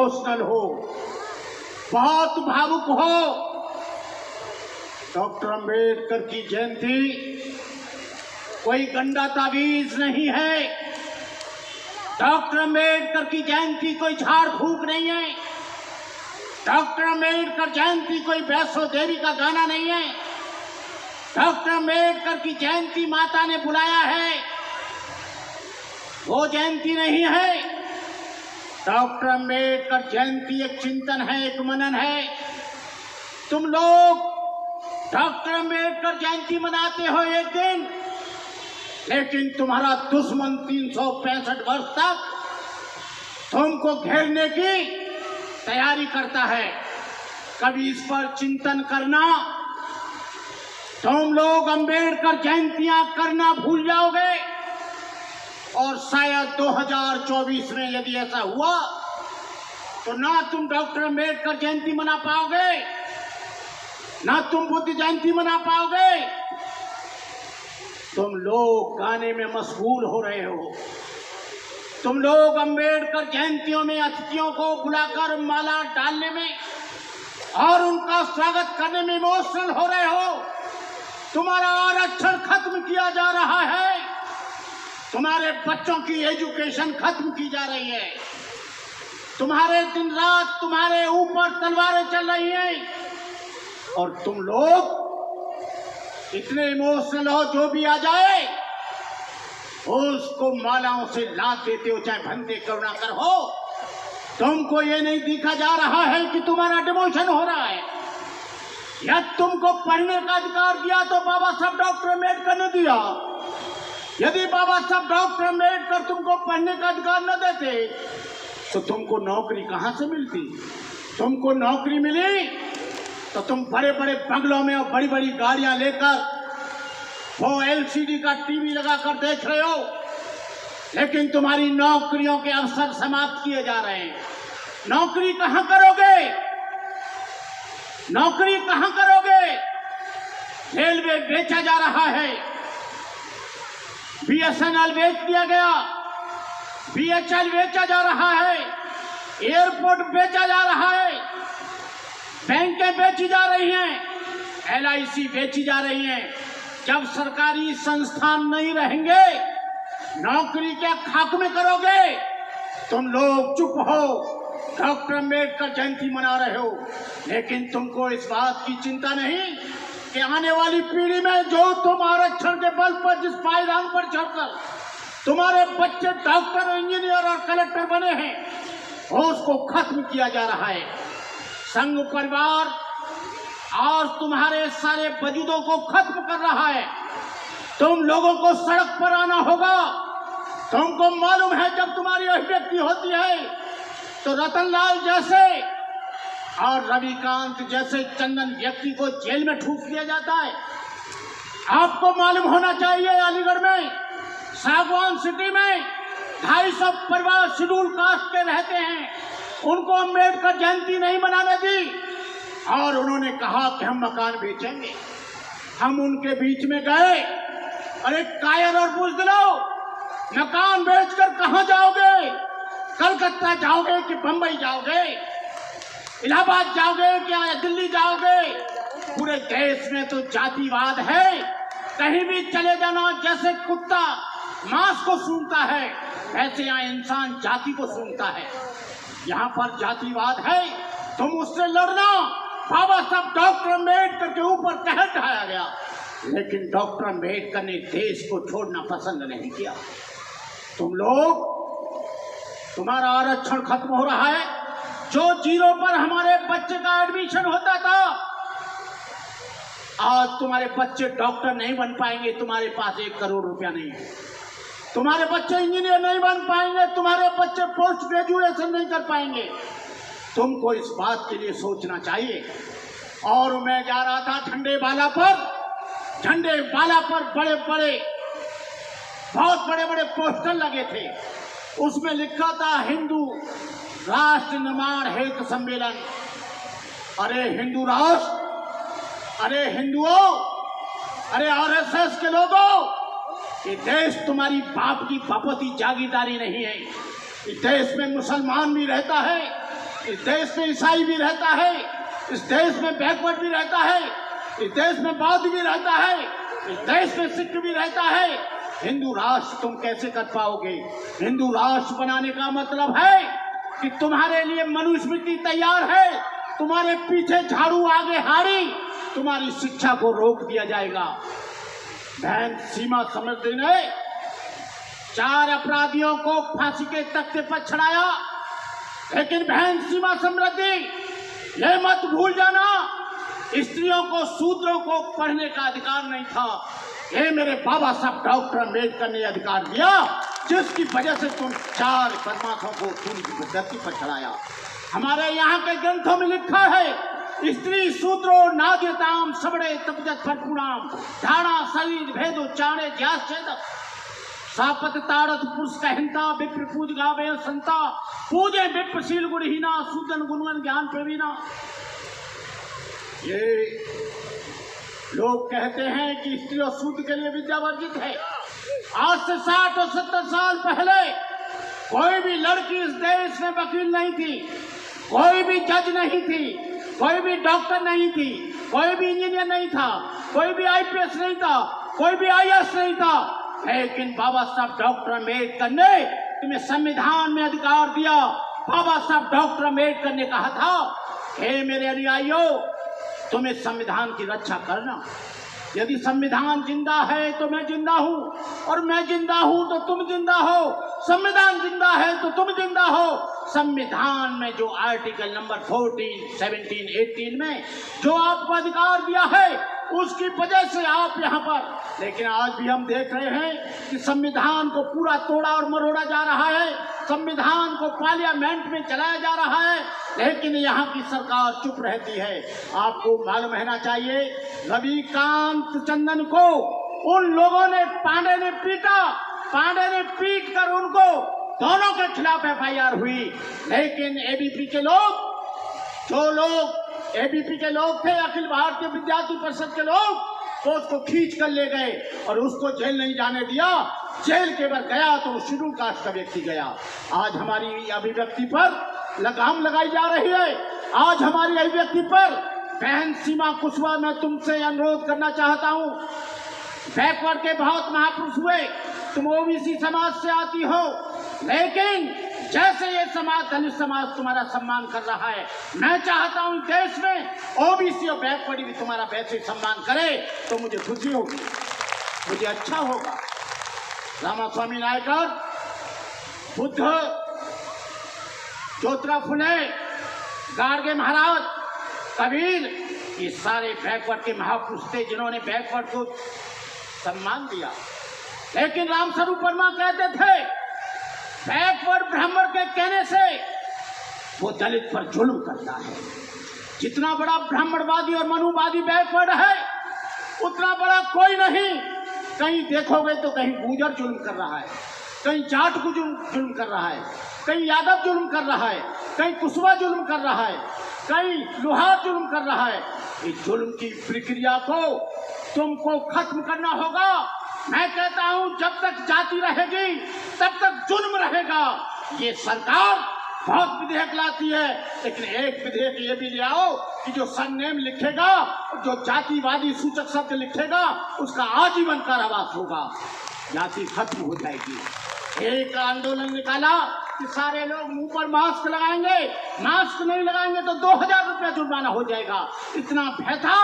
Emotional हो, बहुत भावुक हो। डॉक्टर अंबेडकर की जयंती कोई गंदा तावीज नहीं है। डॉक्टर अंबेडकर की जयंती कोई झाड़ फूक नहीं है। डॉक्टर अंबेडकर जयंती कोई वैष्णो देवी का गाना नहीं है। डॉक्टर अंबेडकर की जयंती माता ने बुलाया है, वो जयंती नहीं है। डॉक्टर अंबेडकर जयंती एक चिंतन है, एक मनन है। तुम लोग डॉक्टर अंबेडकर जयंती मनाते हो एक दिन, लेकिन तुम्हारा दुश्मन 365 वर्ष तक तुमको घेरने की तैयारी करता है। कभी इस पर चिंतन करना। तुम लोग अंबेडकर जयंतियां करना भूल जाओगे और शायद 2024 में यदि ऐसा हुआ तो ना तुम डॉक्टर अंबेडकर जयंती मना पाओगे, ना तुम बुद्ध जयंती मना पाओगे। तुम लोग गाने में मशगूल हो रहे हो। तुम लोग अंबेडकर जयंतियों में अतिथियों को बुलाकर माला डालने में और उनका स्वागत करने में इमोशनल हो रहे हो। तुम्हारा आरक्षण खत्म किया जा रहा है। तुम्हारे बच्चों की एजुकेशन खत्म की जा रही है। तुम्हारे दिन रात तुम्हारे ऊपर तलवारें चल रही हैं और तुम लोग इतने इमोशनल हो, जो भी आ जाए उसको मालाओं से लाद देते हो, चाहे भंते करुणाकर हो। तुमको ये नहीं दिखा जा रहा है कि तुम्हारा डिमोशन हो रहा है। या तुमको पढ़ने का अधिकार दिया तो बाबा साहब डॉक्टर अम्बेडकर ने दिया। यदि बाबा साहब डॉक्टर अम्बेडकर तुमको पढ़ने का अधिकार न देते तो तुमको नौकरी कहाँ से मिलती? तुमको नौकरी मिली तो तुम बड़े बड़े बंगलों में और बड़ी बड़ी गाड़ियां लेकर वो LCD का टीवी लगाकर देख रहे हो, लेकिन तुम्हारी नौकरियों के अवसर समाप्त किए जा रहे हैं। नौकरी कहाँ करोगे? नौकरी कहाँ करोगे? रेलवे बेचा जा रहा है, BSNL बेच दिया गया, BHL बेचा जा रहा है, एयरपोर्ट बेचा जा रहा है, बैंकें बेची जा रही हैं, LIC बेची जा रही हैं। जब सरकारी संस्थान नहीं रहेंगे, नौकरी क्या खाक में करोगे? तुम लोग चुप हो, डॉक्टर अम्बेडकर जयंती मना रहे हो, लेकिन तुमको इस बात की चिंता नहीं कि आने वाली पीढ़ी में जो तुम आरक्षण के बल पर जिस पायदान पर चढ़कर तुम्हारे बच्चे डॉक्टर, इंजीनियर और कलेक्टर बने हैं, उसको खत्म किया जा रहा है। संघ परिवार और तुम्हारे सारे वजूदों को खत्म कर रहा है। तुम लोगों को सड़क पर आना होगा। तुमको मालूम है जब तुम्हारी अभिव्यक्ति होती है तो रतनलाल जैसे और रविकांत जैसे चंदन व्यक्ति को जेल में ठूस दिया जाता है। आपको मालूम होना चाहिए, अलीगढ़ में सागवान सिटी में 250 परिवार शेड्यूल कास्ट के रहते हैं। उनको अम्बेडकर जयंती नहीं मनाने दी और उन्होंने कहा कि हम मकान बेचेंगे। हम उनके बीच में गए, अरे कायर और बुज़दिलो, मकान बेचकर कहाँ जाओगे? कलकत्ता जाओगे कि बंबई जाओगे? इलाहाबाद जाओगे क्या दिल्ली जाओगे? पूरे देश में तो जातिवाद है। कहीं भी चले जाना, जैसे कुत्ता मांस को सूंघता है वैसे यहाँ इंसान जाति को सूंघता है। यहाँ पर जातिवाद है, तुम उससे लड़ना। बाबा साहब डॉक्टर अम्बेडकर के ऊपर कहर ढाया गया, लेकिन डॉक्टर अम्बेडकर ने देश को छोड़ना पसंद नहीं किया। तुम लोग, तुम्हारा आरक्षण खत्म हो रहा है। जो 0 पर हमारे बच्चे का एडमिशन होता था, आज तुम्हारे बच्चे डॉक्टर नहीं बन पाएंगे। तुम्हारे पास 1 करोड़ रुपया नहीं है। तुम्हारे बच्चे इंजीनियर नहीं बन पाएंगे। तुम्हारे बच्चे पोस्ट ग्रेजुएशन नहीं कर पाएंगे। तुमको इस बात के लिए सोचना चाहिए। और मैं जा रहा था झंडे वाला पर बहुत बड़े बड़े पोस्टर लगे थे। उसमें लिखा था हिंदू राष्ट्र निर्माण हेतु सम्मेलन। अरे हिंदू राष्ट्र, अरे हिंदुओं, अरे RSS के लोगों, ये देश तुम्हारी बाप की बापती जागीरदारी नहीं है। इस देश में मुसलमान भी रहता है, इस देश में ईसाई भी रहता है, इस देश में बैकवर्ड भी रहता है, इस देश में बौद्ध भी रहता है, इस देश में सिख भी रहता है। हिंदू राष्ट्र तुम कैसे कर पाओगे? हिंदू राष्ट्र बनाने का मतलब है कि तुम्हारे लिए मनुस्मृति तैयार है, तुम्हारे पीछे झाड़ू आगे हाड़ी, तुम्हारी शिक्षा को रोक दिया जाएगा। बहन सीमा समृद्धि ने 4 अपराधियों को फांसी के तख्ते पर चढ़ाया, लेकिन बहन सीमा समृद्धि ये मत भूल जाना, स्त्रियों को, शूद्रों को पढ़ने का अधिकार नहीं था। ये मेरे बाबा साहब डॉक्टर अम्बेडकर ने अधिकार दिया, जिसकी वजह से तुम 4 बदमाशों को खून की धरती पर चढ़ाया। हमारे यहाँ के ग्रंथों में लिखा है, स्त्री शूद्रो नाद्यताम सबड़े तपजत फटपुणाम धारणा शरीर भेदो चाणे ज्यास छेद सापत ताड़त पुरुष कहंता विप्र पूज गावे संता पूजे विप्रशील गुणहीना सूदन गुणवन ज्ञान प्रवीणा। ये लोग कहते हैं कि स्त्री और शूद्र के लिए विद्या वर्जित है। आज से 60 और 70 साल पहले कोई भी लड़की इस देश में वकील नहीं थी, कोई भी जज नहीं थी, कोई भी डॉक्टर नहीं थी, कोई भी इंजीनियर नहीं था, कोई भी आईपीएस नहीं था, कोई भी आईएएस नहीं था। लेकिन बाबा साहब डॉक्टर अम्बेडकर ने तुम्हें संविधान में अधिकार दिया। बाबा साहब डॉक्टर अम्बेडकर ने कहा था, हे मेरे अनुयायियों, तुम्हें संविधान की रक्षा करना। यदि संविधान जिंदा है तो मैं जिंदा हूँ, और मैं जिंदा हूँ तो तुम जिंदा हो। संविधान जिंदा है तो तुम जिंदा हो। संविधान में जो आर्टिकल नंबर 14, 17, 18 में जो आपको अधिकार दिया है, उसकी वजह से आप यहाँ पर। लेकिन आज भी हम देख रहे हैं कि संविधान को पूरा तोड़ा और मरोड़ा जा रहा है, संविधान को पार्लियामेंट में चलाया जा रहा है, लेकिन यहाँ की सरकार चुप रहती है। आपको मालूम रहना चाहिए, रविकांत चंदन को उन लोगों ने, पांडे ने पीटा, पांडे ने पीट कर उनको, दोनों के खिलाफ एफआईआर हुई। लेकिन एबीपी के लोग, जो लोग एबीपी के लोग थे, अखिल भारतीय विद्यार्थी परिषद के लोग, तो उसको खींच कर ले गए और उसको जेल नहीं जाने दिया। जेल केवल गया तो वो शेड्यूल कास्ट का व्यक्ति गया। आज हमारी अभिव्यक्ति पर लगाम लगाई जा रही है। आज हमारी अभिव्यक्ति पर बहन सीमा कुशवाहा, मैं तुमसे अनुरोध करना चाहता हूँ, बैकवर्ड के बहुत महापुरुष हुए, तुम ओबीसी समाज से आती हो, लेकिन जैसे ये समाज, दलित समाज तुम्हारा सम्मान कर रहा है, मैं चाहता हूँ देश में ओबीसी और बैकवर्ड भी तुम्हारा वैसे सम्मान करे, तो मुझे खुशी होगी, मुझे अच्छा होगा। रामास्वामी नायकर, बुद्ध, ज्योतिराव फुले, गाडगे महाराज, कबीर, ये सारे बैकवर्ड के महापुरुष थे जिन्होंने बैकवर्ड को सम्मान दिया। लेकिन रामस्वरूप वर्मा कहते थे, बैकवर्ड ब्राह्मण के कहने से वो दलित पर जुल्म करता है। जितना बड़ा ब्राह्मणवादी और मनुवादी बैकवर्ड है, उतना बड़ा कोई नहीं। कहीं देखोगे तो कहीं गुर्जर जुल्म कर रहा है, कहीं जाट को जुल्म कर रहा है, कहीं यादव जुल्म कर रहा है, कहीं कुशवाहा जुल्म कर रहा है, कहीं लोहार जुल्म कर रहा है। इस जुल्म की प्रक्रिया को तुमको खत्म करना होगा। मैं कहता हूं, जब तक जाति रहेगी तब तक जुल्म रहेगा। ये सरकार बहुत विधेयक लाती है, लेकिन एक विधेयक ये भी ले आओ कि जो सरनेम लिखेगा, जो जातिवादी सूचक शब्द लिखेगा, उसका आजीवन कारावास होगा। जाति खत्म हो जाएगी। एक आंदोलन निकाला कि सारे लोग मुंह पर मास्क लगाएंगे, मास्क नहीं लगाएंगे तो 2000 रुपया जुर्माना हो जाएगा। इतना भय था,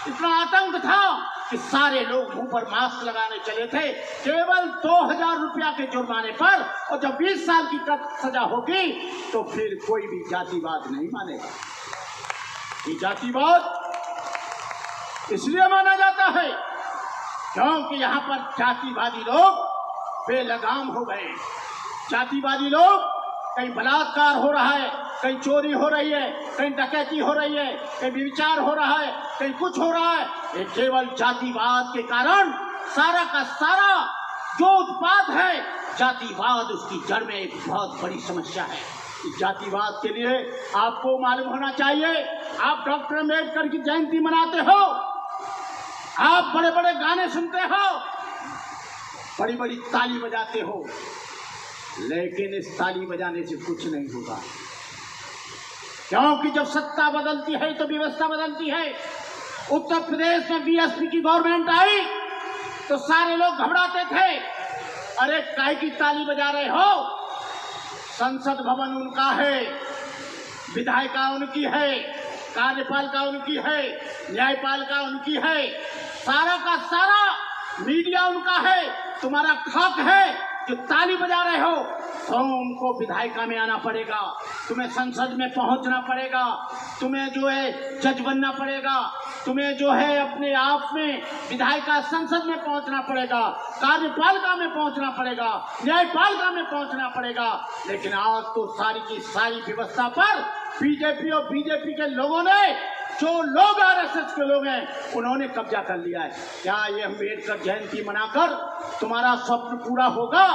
इतना आतंक था कि सारे लोग मुंह पर मास्क लगाने चले थे, केवल 2000 रुपया के जुर्माने पर। और जब 20 साल की सजा होगी तो फिर कोई भी जातिवाद नहीं मानेगा। ये जातिवाद इसलिए माना जाता है क्योंकि यहाँ पर जातिवादी लोग बेलगाम हो गए। जातिवादी लोग, कहीं बलात्कार हो रहा है, कहीं चोरी हो रही है, कहीं डकैती हो रही है, कहीं व्यभिचार हो रहा है, कहीं कुछ हो रहा है। ये केवल जातिवाद के कारण सारा का सारा जो उत्पाद है, जातिवाद उसकी जड़ में एक बहुत बड़ी समस्या है। इस जातिवाद के लिए आपको मालूम होना चाहिए, आप डॉक्टर अम्बेडकर की जयंती मनाते हो, आप बड़े बड़े गाने सुनते हो, बड़ी बड़ी ताली बजाते हो, लेकिन इस ताली बजाने से कुछ नहीं होगा। क्योंकि जब सत्ता बदलती है तो व्यवस्था बदलती है। उत्तर प्रदेश में बीएसपी की गवर्नमेंट आई तो सारे लोग घबराते थे, अरे काय की ताली बजा रहे हो, संसद भवन उनका है, विधायिका उनकी है, कार्यपालिका उनकी है, न्यायपालिका उनकी है, सारा का सारा मीडिया उनका है, तुम्हारा हक है जो ताली बजा रहे हो। तो उनको विधायिका में आना पड़ेगा, तुम्हें संसद में पहुंचना पड़ेगा, तुम्हें जो है जज बनना पड़ेगा, तुम्हें जो है अपने आप में विधायिका संसद में पहुंचना पड़ेगा, कार्यपालिका में पहुंचना पड़ेगा, न्यायपालिका में पहुंचना पड़ेगा। लेकिन आज तो सारी की सारी व्यवस्था पर बीजेपी और बीजेपी के लोगों ने, जो लोग आरएसएस के लोग हैं, उन्होंने कब्जा कर लिया है। क्या ये अम्बेडकर जयंती मनाकर तुम्हारा स्वप्न पूरा होगा?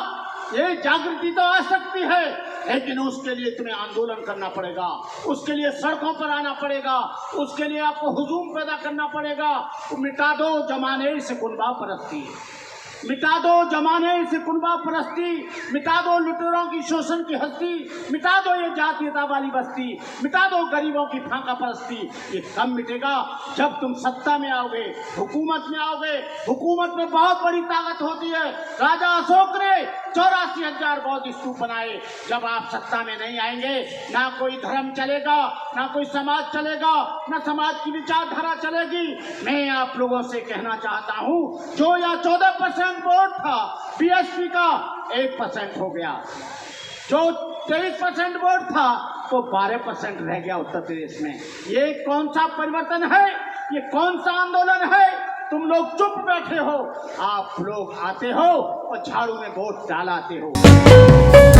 ये जागृति तो आ सकती है, लेकिन उसके लिए तुम्हें आंदोलन करना पड़ेगा, उसके लिए सड़कों पर आना पड़ेगा, उसके लिए आपको हुजूम पैदा करना पड़ेगा। मिटा दो जमाने से कुनबा परस्ती, मिटा दो जमाने से कुनबा परस्ती, मिटा दो लुटेरों की शोषण की हस्ती, मिटा दो ये जातीयता वाली बस्ती, मिटा दो गरीबों की फांका परस्ती। ये कब मिटेगा? जब तुम सत्ता में आओगे, हुकूमत में आओगे। हुकूमत में बहुत बड़ी ताकत होती है। राजा अशोक ने 84,000 बौद्ध स्तूप बनाए। जब आप सत्ता में नहीं आएंगे, ना कोई धर्म चलेगा, ना कोई समाज चलेगा, ना समाज की विचारधारा चलेगी। मैं आप लोगों से कहना चाहता हूँ, जो या 14% वोट था बीएसपी का, 1% हो गया। जो 23% वोट था वो 12% रह गया उत्तर प्रदेश में। ये कौन सा परिवर्तन है? ये कौन सा आंदोलन है? तुम लोग चुप बैठे हो, आप लोग आते हो और झाड़ू में वोट डालाते हो।